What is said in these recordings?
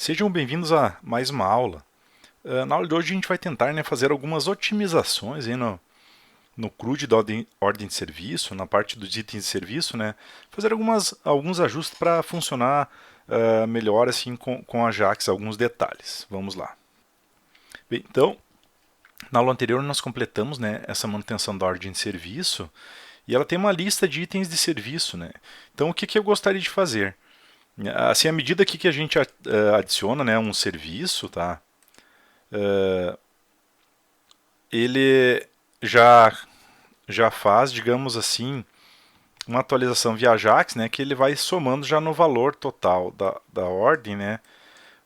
Sejam bem-vindos a mais uma aula. Na aula de hoje a gente vai tentar, fazer algumas otimizações aí no CRUD da ordem de serviço, na parte dos itens de serviço, fazer alguns ajustes para funcionar melhor assim com a Ajax, alguns detalhes. Vamos lá. Bem, então, na aula anterior nós completamos, essa manutenção da ordem de serviço e ela tem uma lista de itens de serviço. Então, o que eu gostaria de fazer? Assim, à medida que a gente adiciona, um serviço, tá? Ele já já faz, digamos assim, uma atualização via Ajax, que ele vai somando já no valor total da ordem,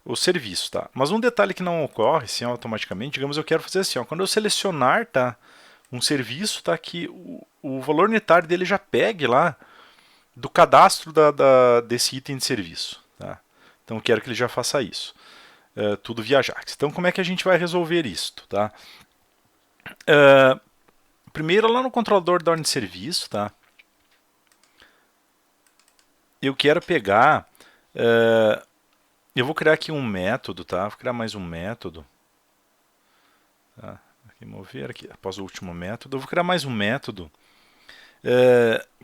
o serviço, tá? Mas um detalhe que não ocorre assim automaticamente, digamos, eu quero fazer assim, quando eu selecionar, tá, um serviço, tá, que o valor unitário dele já pegue lá do cadastro desse item de serviço, tá? Então eu quero que ele já faça isso, tudo via Ajax. Então como é que a gente vai resolver isso, tá? Primeiro lá no controlador da ordem de serviço, tá? Eu quero pegar, eu vou criar aqui um método, tá? Vou criar mais um método, tá? Aqui mover aqui após o último método, eu vou criar mais um método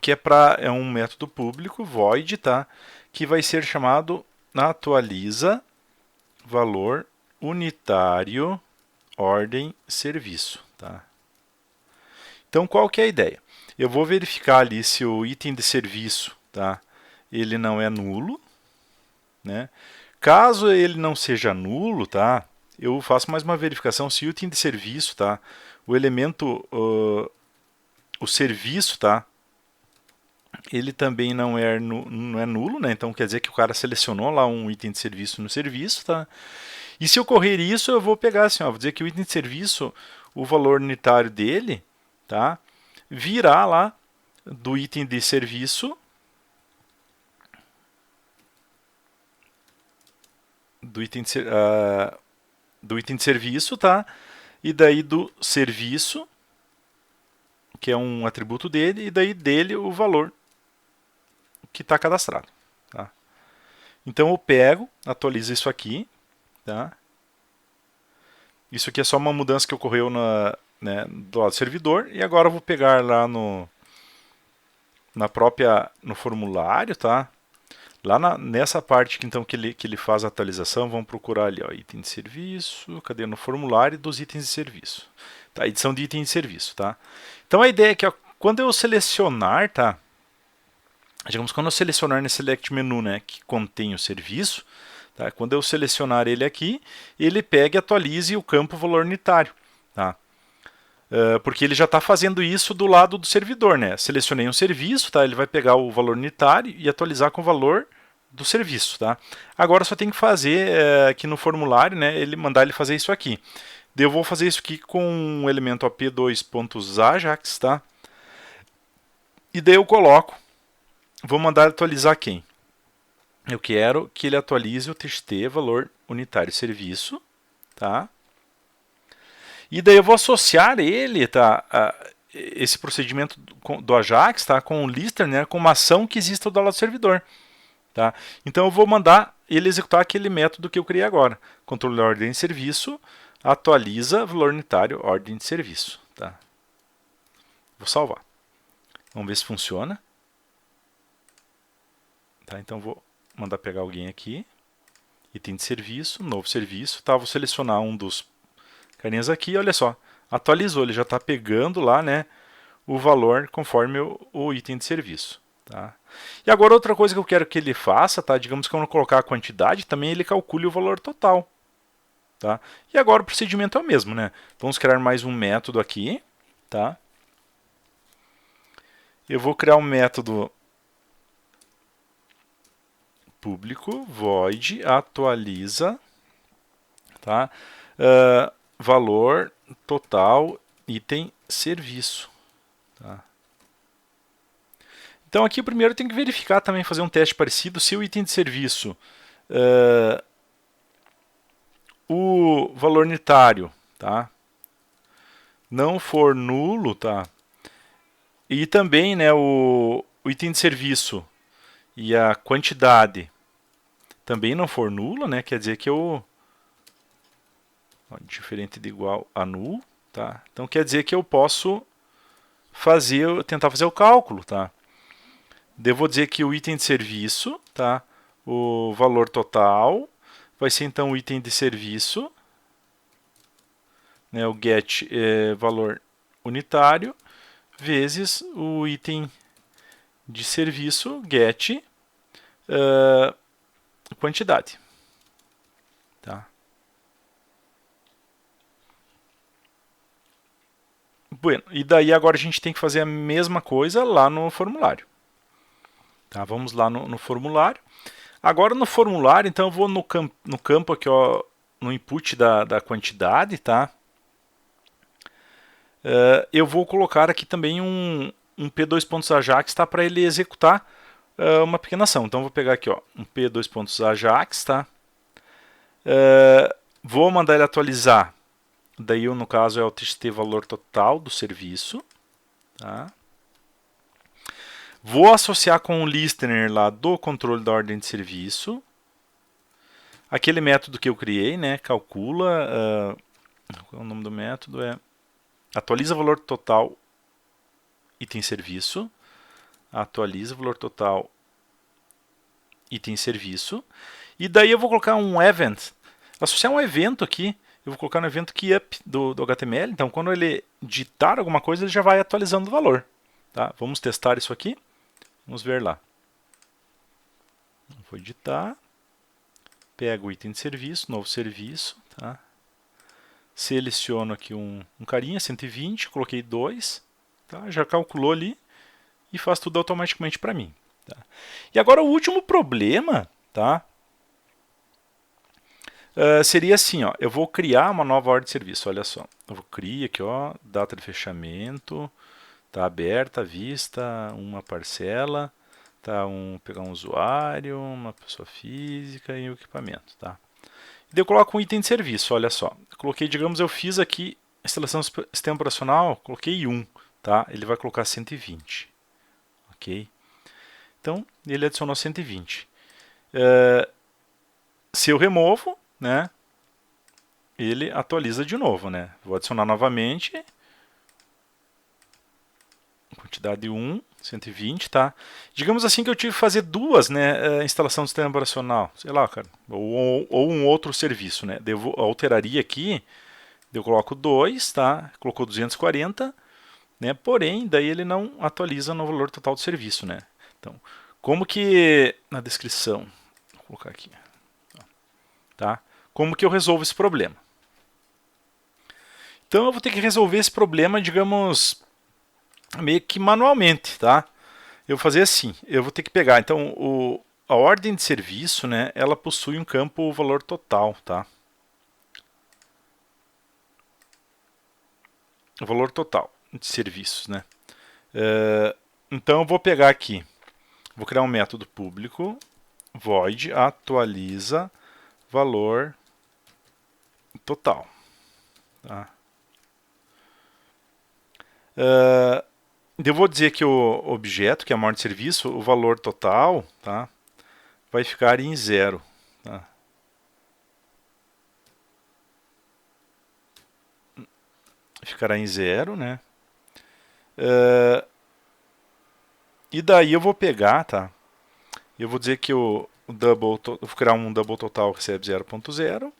que é um método público void, tá? Que vai ser chamado atualiza valor unitário ordem serviço, tá? Então qual que é a ideia? Eu vou verificar ali se o item de serviço, tá, ele não é nulo, né? Caso ele não seja nulo, tá, eu faço mais uma verificação se o item de serviço, tá, o elemento, o serviço, tá, ele também não é nulo, né? Então quer dizer que o cara selecionou lá um item de serviço no serviço, tá? E se ocorrer isso, eu vou pegar assim, vou dizer que o item de serviço, o valor unitário dele, tá, virá lá do item de serviço, do item de, do item de serviço, tá? E daí do serviço, que é um atributo dele, e daí dele o valor que está cadastrado, tá? Então eu pego, atualizo isso aqui, tá? Isso aqui é só uma mudança que ocorreu do lado do servidor, e agora eu vou pegar lá no formulário, tá? Lá nessa parte então que ele faz a atualização, vamos procurar ali, ó, item de serviço, cadê no formulário dos itens de serviço, tá? Edição de item de serviço, tá? Então a ideia é que, ó, quando eu selecionar, tá? Digamos, quando eu selecionar nesse select menu, que contém o serviço, tá? Quando eu selecionar ele aqui, ele pega e atualize o campo valor unitário, tá? Porque ele já está fazendo isso do lado do servidor, né? Selecionei um serviço, tá? Ele vai pegar o valor unitário e atualizar com o valor do serviço, tá? Agora só tem que fazer aqui no formulário, ele mandar ele fazer isso aqui. Eu vou fazer isso aqui com o elemento ap2.ajax, tá? E daí eu coloco, vou mandar atualizar quem? Eu quero que ele atualize o txt valor unitário serviço, tá? E daí eu vou associar ele, tá, esse procedimento do Ajax, tá, com o lister, com uma ação que exista do lado do servidor, tá? Então eu vou mandar ele executar aquele método que eu criei agora, controle de ordem de serviço, atualiza valor unitário ordem de serviço, tá? Vou salvar. Vamos ver se funciona. Tá, então vou mandar pegar alguém aqui, item de serviço, novo serviço, tá? Vou selecionar um dos carinhas aqui, olha só, atualizou, ele já está pegando lá, o valor conforme o item de serviço, tá? E agora outra coisa que eu quero que ele faça, tá? Digamos que eu não colocar a quantidade, também ele calcule o valor total, tá? E agora o procedimento é o mesmo, Vamos criar mais um método aqui, tá? Eu vou criar um método público void atualiza, tá? Valor total item serviço, tá? Então aqui primeiro eu tenho que verificar também, fazer um teste parecido, se o item de serviço, o valor unitário, tá, não for nulo, tá, e também o item de serviço e a quantidade também não for nula, né, quer dizer que eu... Ó, diferente de igual a null, tá? Então quer dizer que eu posso tentar fazer o cálculo, tá? Eu vou dizer que o item de serviço, tá? O valor total vai ser então o item de serviço, né, o get valor unitário, vezes o item de serviço get quantidade. Tá? Bueno, e daí agora a gente tem que fazer a mesma coisa lá no formulário. Tá? Vamos lá no formulário. Agora no formulário, então eu vou no campo aqui, ó, no input da quantidade, tá? Eu vou colocar aqui também um P2.ajax, tá? Para ele executar uma pequena ação. Então vou pegar aqui, ó, um P2.ajax, tá? Vou mandar ele atualizar. Daí, no caso, é o txt valor total do serviço. Tá? Vou associar com o listener lá do controle da ordem de serviço. Aquele método que eu criei, né? Calcula. Qual é o nome do método? Atualiza valor total item serviço. Atualiza valor total item serviço. E daí eu vou colocar um event. Associar um evento aqui. Eu vou colocar no evento keyup do HTML. Então, quando ele digitar alguma coisa, ele já vai atualizando o valor. Tá? Vamos testar isso aqui. Vamos ver lá. Vou digitar. Pego o item de serviço, novo serviço. Tá? Seleciono aqui um carinha, 120, coloquei 2. Tá? Já calculou ali e faz tudo automaticamente para mim. Tá? E agora o último problema, tá? Seria assim, ó, eu vou criar uma nova ordem de serviço, olha só. Eu vou criar aqui, ó, data de fechamento, tá aberta, vista, uma parcela, tá, pegar um usuário, uma pessoa física e o equipamento, tá. E daí eu coloco um item de serviço, olha só. Eu coloquei, digamos, eu fiz aqui instalação do sistema operacional, coloquei 1, tá, ele vai colocar 120, ok. Então, ele adicionou 120. Se eu removo, né, ele atualiza de novo, né? Vou adicionar novamente. Quantidade 1, 120, tá? Digamos assim que eu tive que fazer duas, né, instalação do sistema operacional, sei lá, cara, ou um outro serviço, né? Eu alteraria aqui, eu coloco 2, tá? Colocou 240, né? Porém, daí ele não atualiza no valor total do serviço, né? Então, como que na descrição, vou colocar aqui, tá? Como que eu resolvo esse problema? Então eu vou ter que resolver esse problema, digamos, meio que manualmente, tá? Eu vou fazer assim, eu vou ter que pegar, então, a ordem de serviço, né, ela possui um campo valor total, tá? O valor total de serviços, né? Então eu vou pegar aqui, vou criar um método público, void atualiza valor total, tá? Eu vou dizer que o objeto, que é a ordem de serviço, o valor total, tá, vai ficar em 0. Tá? Ficará em 0, né? E daí eu vou pegar, tá? Eu vou dizer que eu vou criar um double total que recebe 0.0.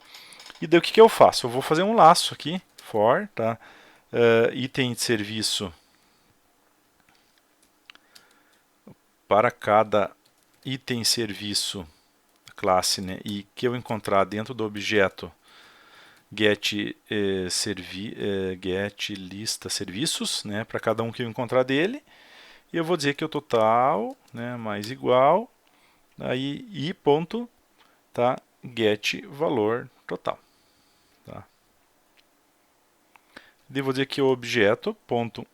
E daí o que eu faço? Eu vou fazer um laço aqui, for, tá? Item de serviço para cada item serviço classe, né, e que eu encontrar dentro do objeto get lista serviços, né, para cada um que eu encontrar dele, e eu vou dizer que o total, né, mais igual, aí i ponto, tá, get valor total, tá. E vou dizer que o objeto ponto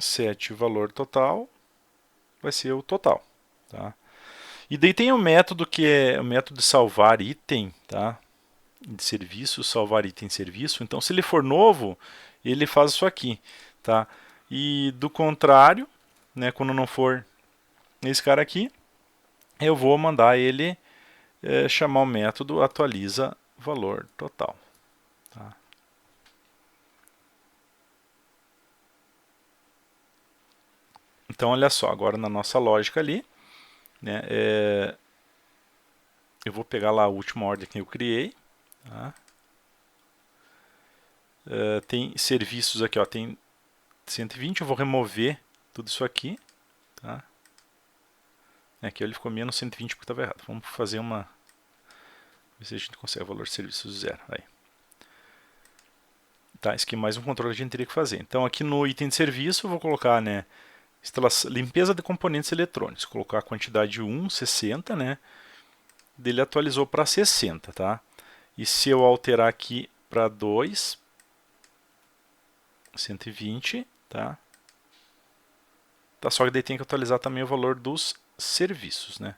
set valor total vai ser o total, tá. E daí tem um método que é o método de salvar item, tá? De serviço, salvar item de serviço. Então, se ele for novo, ele faz isso aqui, tá? E do contrário, né, quando não for esse cara aqui, eu vou mandar ele chamar o método atualiza valor total. Tá? Então, olha só, agora na nossa lógica ali, né, eu vou pegar lá a última ordem que eu criei. Tá? Tem serviços aqui, ó, tem 120, eu vou remover tudo isso aqui. Tá? Aqui ele ficou menos 120 porque estava errado. Vamos fazer uma... ver se a gente consegue o valor de serviço zero. Aí. Tá, isso aqui é mais um controle que a gente teria que fazer. Então aqui no item de serviço eu vou colocar, né, limpeza de componentes eletrônicos. Colocar a quantidade 1, 60, né? Ele atualizou para 60, tá? E se eu alterar aqui para 2, 120, tá? Tá, só que daí tem que atualizar também o valor dos serviços, né?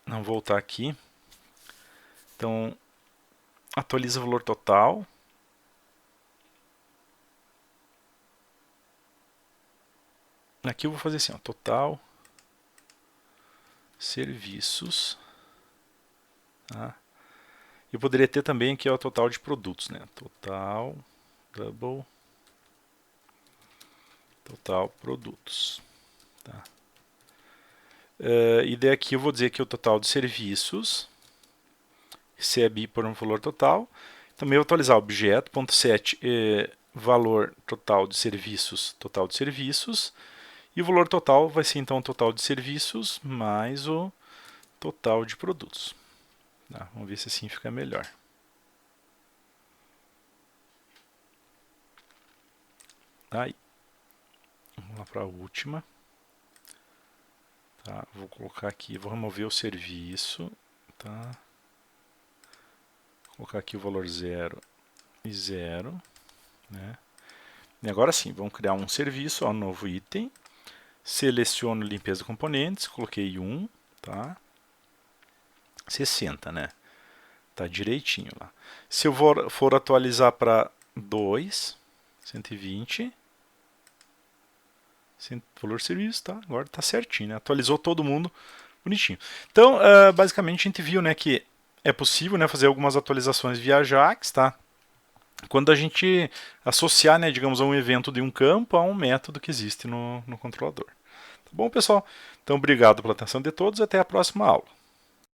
Vamos voltar aqui. Então, atualiza o valor total. Aqui eu vou fazer assim, ó, total serviços. Tá? Eu poderia ter também aqui ó, o total de produtos, né? Total, double, total produtos. Tá? E daí aqui eu vou dizer que o total de serviços, recebe por um valor total. Também vou atualizar objeto.set valor total de serviços, e o valor total vai ser então o total de serviços mais o total de produtos. Tá? Vamos ver se assim fica melhor. Aí. Vamos lá para a última. Tá? Vou colocar aqui, vou remover o serviço. Tá? Vou colocar aqui o valor 0 e 0. Né? E agora sim, vamos criar um serviço, ó, um novo item. Seleciono limpeza de componentes, coloquei 1, tá? 60, né? Tá direitinho lá. Se eu for atualizar para 2, 120, valor serviço, tá? Agora tá certinho, né? Atualizou todo mundo bonitinho. Então, basicamente a gente viu, né, que é possível, né, fazer algumas atualizações via Ajax, tá? Quando a gente associar, né, digamos, a um evento de um campo a um método que existe no controlador. Tá bom, pessoal? Então, obrigado pela atenção de todos e até a próxima aula.